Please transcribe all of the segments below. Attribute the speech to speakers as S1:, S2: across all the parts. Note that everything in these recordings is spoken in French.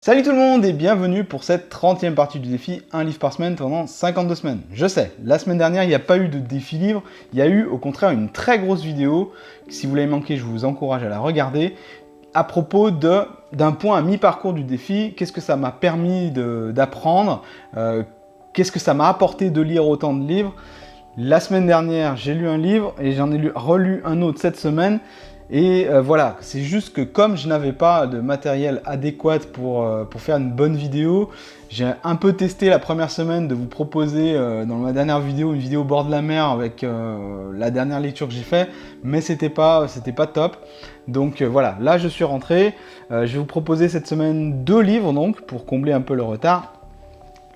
S1: Salut tout le monde et bienvenue pour cette 30e partie du défi 1 livre par semaine pendant 52 semaines. Je sais, la semaine dernière il n'y a pas eu de défi livre, il y a eu au contraire une très grosse vidéo. Si vous l'avez manqué, je vous encourage à la regarder. À propos d'un point à mi-parcours du défi, qu'est-ce que ça m'a permis d'apprendre, qu'est-ce que ça m'a apporté de lire autant de livres. La semaine dernière, j'ai lu un livre et j'en ai relu un autre cette semaine. Et voilà, c'est juste que comme je n'avais pas de matériel adéquat pour faire une bonne vidéo, j'ai un peu testé la première semaine de vous proposer dans ma dernière vidéo, une vidéo au bord de la mer avec la dernière lecture que j'ai faite, mais c'était pas top. Donc voilà, là je suis rentré. Je vais vous proposer cette semaine 2 livres donc pour combler un peu le retard.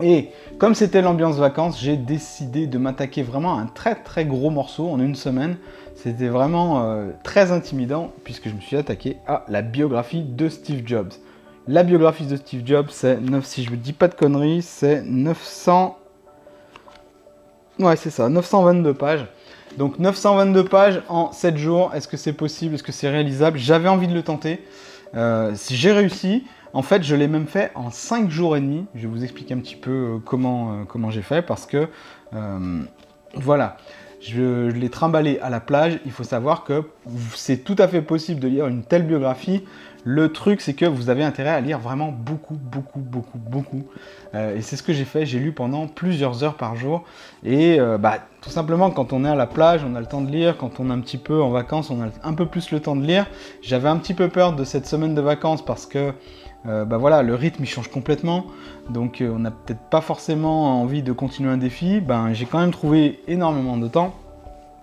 S1: Et comme c'était l'ambiance vacances, j'ai décidé de m'attaquer vraiment à un très gros morceau en une semaine. C'était vraiment très intimidant puisque je me suis attaqué à la biographie de Steve Jobs. La biographie de Steve Jobs, c'est, si je ne dis pas de conneries, c'est 900... Ouais, c'est ça, 922 pages. Donc 922 pages en 7 jours, est-ce que c'est possible, est-ce que c'est réalisable? J'avais envie de le tenter. Si j'ai réussi, en fait je l'ai même fait en 5 jours et demi. Je vais vous expliquer un petit peu comment j'ai fait parce que voilà, je l'ai trimballé à la plage. Il faut savoir que c'est tout à fait possible de lire une telle biographie. Le truc, c'est que vous avez intérêt à lire vraiment beaucoup. Et c'est ce que j'ai fait. J'ai lu pendant plusieurs heures par jour. Et tout simplement, quand on est à la plage, on a le temps de lire. Quand on est un petit peu en vacances, on a un peu plus le temps de lire. J'avais un petit peu peur de cette semaine de vacances parce que voilà, le rythme il change complètement. Donc on n'a peut-être pas forcément envie de continuer un défi. J'ai quand même trouvé énormément de temps.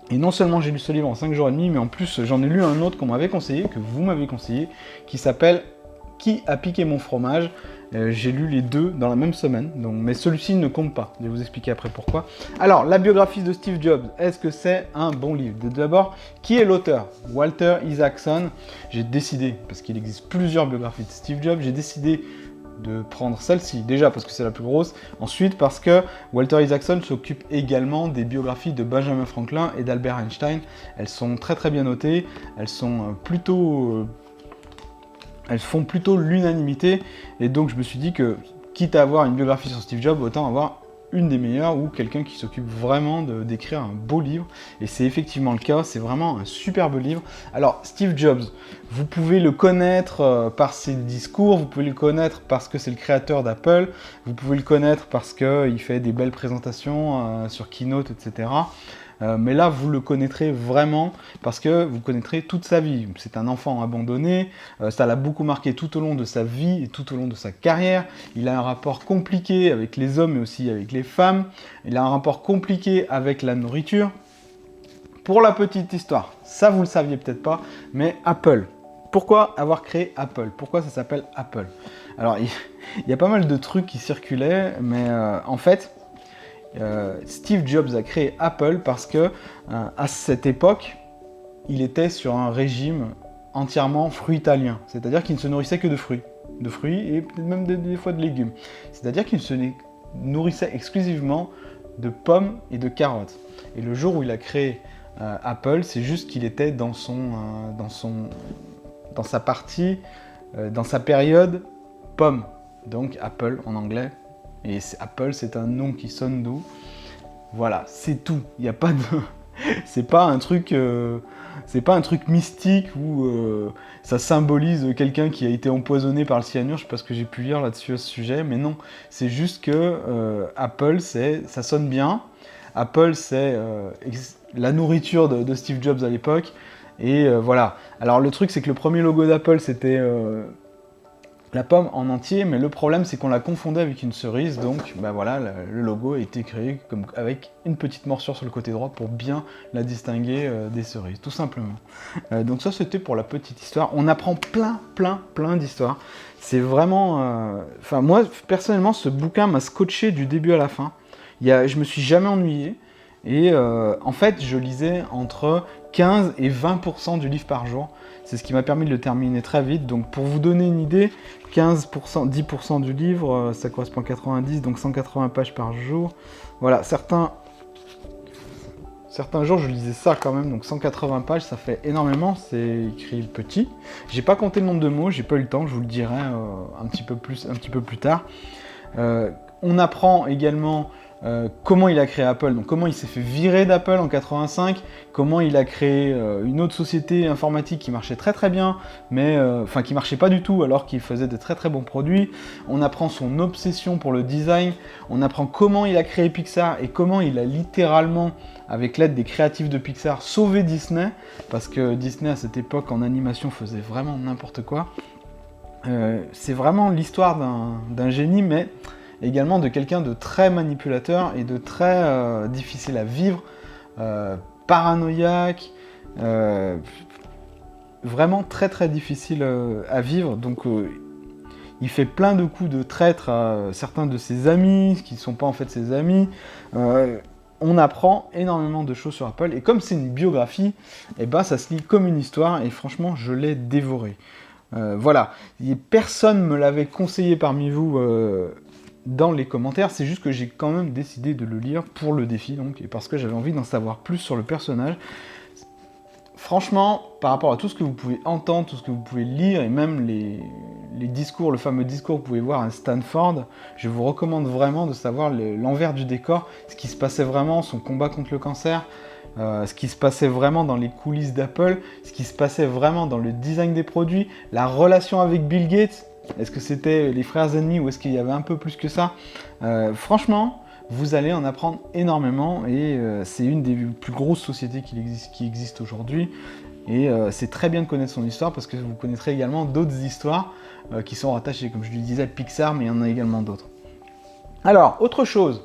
S1: Et non seulement j'ai lu ce livre en 5 jours et demi, mais en plus j'en ai lu un autre qu'on m'avait conseillé, que vous m'avez conseillé, qui s'appelle « Qui a piqué mon fromage ?» J'ai lu les deux dans la même semaine, donc, mais celui-ci ne compte pas. Je vais vous expliquer après pourquoi. Alors, la biographie de Steve Jobs, est-ce que c'est un bon livre? D'abord, qui est l'auteur? Walter Isaacson. J'ai décidé, parce qu'il existe plusieurs biographies de Steve Jobs, j'ai décidé de prendre celle-ci, déjà parce que c'est la plus grosse, ensuite parce que Walter Isaacson s'occupe également des biographies de Benjamin Franklin et d'Albert Einstein. Elles sont très bien notées, elles sont elles font plutôt l'unanimité, et donc je me suis dit que, quitte à avoir une biographie sur Steve Jobs, autant avoir une des meilleures ou quelqu'un qui s'occupe vraiment d'écrire un beau livre, et c'est effectivement le cas, c'est vraiment un superbe livre. Alors Steve Jobs, vous pouvez le connaître par ses discours, vous pouvez le connaître parce que c'est le créateur d'Apple, vous pouvez le connaître parce qu'il fait des belles présentations sur Keynote, etc. Mais là, vous le connaîtrez vraiment parce que vous connaîtrez toute sa vie. C'est un enfant abandonné, ça l'a beaucoup marqué tout au long de sa vie et tout au long de sa carrière. Il a un rapport compliqué avec les hommes mais aussi avec les femmes. Il a un rapport compliqué avec la nourriture. Pour la petite histoire, ça vous le saviez peut-être pas, mais Apple. Pourquoi avoir créé Apple? Pourquoi ça s'appelle Apple? Alors, il y a pas mal de trucs qui circulaient, mais en fait, Steve Jobs a créé Apple parce que à cette époque, il était sur un régime entièrement fruitalien, c'est-à-dire qu'il ne se nourrissait que de fruits et peut-être même des fois de légumes. C'est-à-dire qu'il se nourrissait exclusivement de pommes et de carottes. Et le jour où il a créé Apple, c'est juste qu'il était dans sa partie, dans sa période pomme, donc Apple en anglais. Et Apple, c'est un nom qui sonne doux. Voilà, c'est tout. Il n'y a pas de... c'est pas un truc mystique où ça symbolise quelqu'un qui a été empoisonné par le cyanure. Je sais pas ce que j'ai pu lire là-dessus à ce sujet, mais non. C'est juste que Apple, ça sonne bien. Apple, c'est la nourriture de Steve Jobs à l'époque. Et voilà. Alors le truc, c'est que le premier logo d'Apple, c'était... la pomme en entier, mais le problème c'est qu'on l'a confondait avec une cerise, donc voilà, le logo a été créé avec une petite morsure sur le côté droit pour bien la distinguer des cerises, tout simplement. Donc ça c'était pour la petite histoire. On apprend plein d'histoires. C'est vraiment... moi personnellement ce bouquin m'a scotché du début à la fin. Je me suis jamais ennuyé. Et en fait, je lisais entre 15 et 20% du livre par jour. C'est ce qui m'a permis de le terminer très vite. Donc pour vous donner une idée, 15%, 10% du livre, ça correspond à 90, donc 180 pages par jour. Voilà, certains Certains jours, je lisais ça quand même, donc 180 pages, ça fait énormément, c'est écrit petit. J'ai pas compté le nombre de mots, j'ai pas eu le temps, je vous le dirai un petit peu plus tard. On apprend également comment il a créé Apple, donc comment il s'est fait virer d'Apple en 85, comment il a créé une autre société informatique qui marchait très très bien, mais qui marchait pas du tout alors qu'il faisait de très très bons produits. On apprend son obsession pour le design, on apprend comment il a créé Pixar et comment il a littéralement, avec l'aide des créatifs de Pixar, sauvé Disney, parce que Disney à cette époque en animation faisait vraiment n'importe quoi. C'est vraiment l'histoire d'un génie, mais également de quelqu'un de très manipulateur et de très difficile à vivre, paranoïaque, vraiment très très difficile à vivre. Donc il fait plein de coups de traître à certains de ses amis, qui ne sont pas en fait ses amis. On apprend énormément de choses sur Apple, et comme c'est une biographie, et ben ça se lit comme une histoire, et franchement je l'ai dévoré. Voilà, personne ne me l'avait conseillé parmi vous dans les commentaires, c'est juste que j'ai quand même décidé de le lire pour le défi, donc, et parce que j'avais envie d'en savoir plus sur le personnage. Franchement, par rapport à tout ce que vous pouvez entendre, tout ce que vous pouvez lire, et même les discours, le fameux discours que vous pouvez voir à Stanford, je vous recommande vraiment de savoir l'envers du décor, ce qui se passait vraiment, son combat contre le cancer, ce qui se passait vraiment dans les coulisses d'Apple, ce qui se passait vraiment dans le design des produits, la relation avec Bill Gates. Est-ce que c'était les frères ennemis ou est-ce qu'il y avait un peu plus que ça? Franchement, vous allez en apprendre énormément, et c'est une des plus grosses sociétés qui existe aujourd'hui. Et c'est très bien de connaître son histoire, parce que vous connaîtrez également d'autres histoires qui sont rattachées, comme je le disais, à Pixar, mais il y en a également d'autres. Alors, autre chose,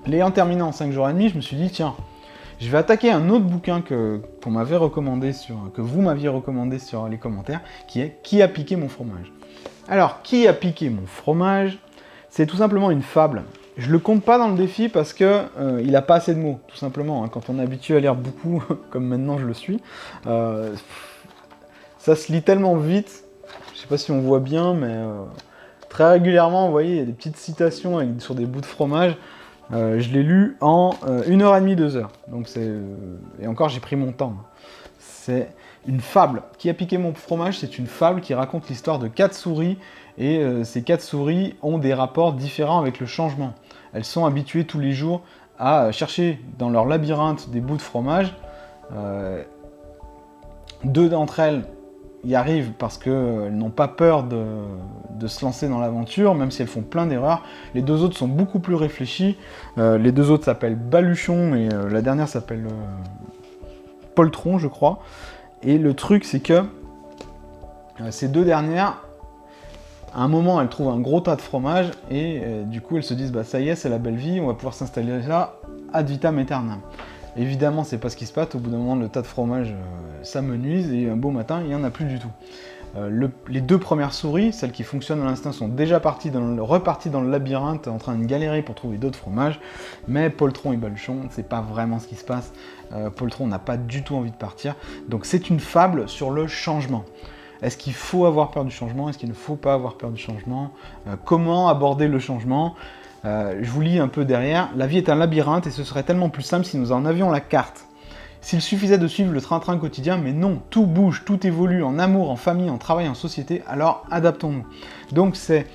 S1: l'ayant terminé en 5 jours et demi, je me suis dit, tiens, je vais attaquer un autre bouquin que vous m'aviez recommandé sur les commentaires, qui est « Qui a piqué mon fromage ?» Alors, qui a piqué mon fromage? C'est tout simplement une fable. Je le compte pas dans le défi parce que il n'a pas assez de mots, tout simplement. Quand on est habitué à lire beaucoup, comme maintenant je le suis, ça se lit tellement vite. Je sais pas si on voit bien, mais très régulièrement, vous voyez, il y a des petites citations sur des bouts de fromage. Je l'ai lu en 1h30, 2h. Donc et encore, j'ai pris mon temps. C'est une fable. Qui a piqué mon fromage? C'est une fable qui raconte l'histoire de 4 souris. Et ces 4 souris ont des rapports différents avec le changement. Elles sont habituées tous les jours à chercher dans leur labyrinthe des bouts de fromage. 2 d'entre elles y arrivent parce qu'elles n'ont pas peur de se lancer dans l'aventure, même si elles font plein d'erreurs. Les 2 autres sont beaucoup plus réfléchies. Les 2 autres s'appellent Baluchon et la dernière s'appelle Poltron, je crois. Et le truc, c'est que ces 2 dernières, à un moment, elles trouvent un gros tas de fromage et du coup, elles se disent, bah ça y est, c'est la belle vie, on va pouvoir s'installer là ad vitam aeternam. Évidemment, c'est pas ce qui se passe. Au bout d'un moment, le tas de fromage s'amenuise et un beau matin, il n'y en a plus du tout. Les 2 premières souris, celles qui fonctionnent à l'instinct, sont déjà reparties dans le labyrinthe en train de galérer pour trouver d'autres fromages. Mais Poltron et Baluchon, c'est pas vraiment ce qui se passe. Poltron n'a pas du tout envie de partir. Donc c'est une fable sur le changement. Est-ce qu'il faut avoir peur du changement? Est-ce qu'il ne faut pas avoir peur du changement? Comment aborder le changement? Je vous lis un peu derrière. La vie est un labyrinthe et ce serait tellement plus simple si nous en avions la carte. S'il suffisait de suivre le train-train quotidien, mais non, tout bouge, tout évolue en amour, en famille, en travail, en société, alors adaptons-nous. Donc c'est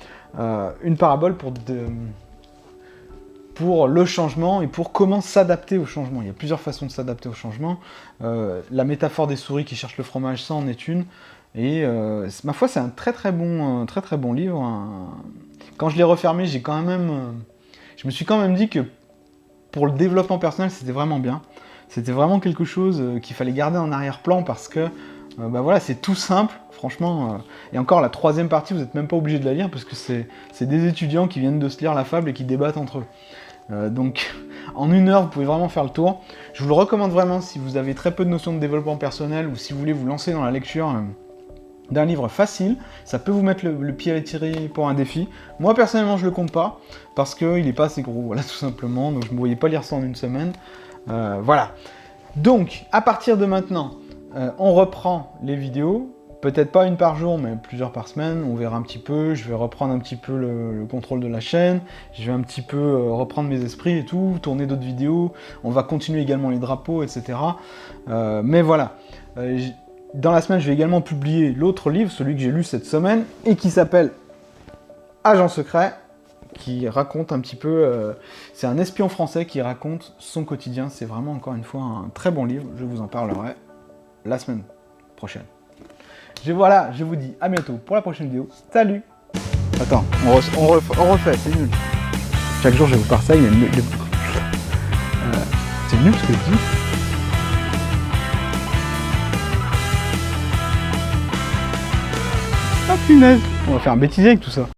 S1: une parabole pour le changement et pour comment s'adapter au changement. Il y a plusieurs façons de s'adapter au changement. La métaphore des souris qui cherchent le fromage, ça en est une. Et ma foi, c'est un très très bon livre. Quand je l'ai refermé, je me suis quand même dit que pour le développement personnel, c'était vraiment bien. C'était vraiment quelque chose qu'il fallait garder en arrière-plan parce que voilà, c'est tout simple, franchement. Et encore, la 3e partie, vous n'êtes même pas obligé de la lire parce que c'est des étudiants qui viennent de se lire la fable et qui débattent entre eux. Donc, en 1 heure, vous pouvez vraiment faire le tour. Je vous le recommande vraiment si vous avez très peu de notions de développement personnel ou si vous voulez vous lancer dans la lecture d'un livre facile. Ça peut vous mettre le pied à l'étrier pour un défi. Moi, personnellement, je le compte pas parce qu'il n'est pas assez gros, voilà, tout simplement. Donc, je ne me voyais pas lire ça en 1 semaine. Voilà. Donc, à partir de maintenant, on reprend les vidéos. Peut-être pas une par jour, mais plusieurs par semaine, on verra un petit peu. Je vais reprendre un petit peu le contrôle de la chaîne, je vais un petit peu reprendre mes esprits et tout, tourner d'autres vidéos, on va continuer également les drapeaux, etc. Mais voilà, dans la semaine, je vais également publier l'autre livre, celui que j'ai lu cette semaine, et qui s'appelle Agent secret, qui raconte un petit peu... c'est un espion français qui raconte son quotidien. C'est vraiment, encore une fois, un très bon livre. Je vous en parlerai la semaine prochaine. Voilà, je vous dis à bientôt pour la prochaine vidéo. Salut! Attends, on refait, c'est nul. Chaque jour, je vais vous faire ça, il y a c'est nul ce que je dis. Ah punaise! On va faire un bêtisier avec tout ça.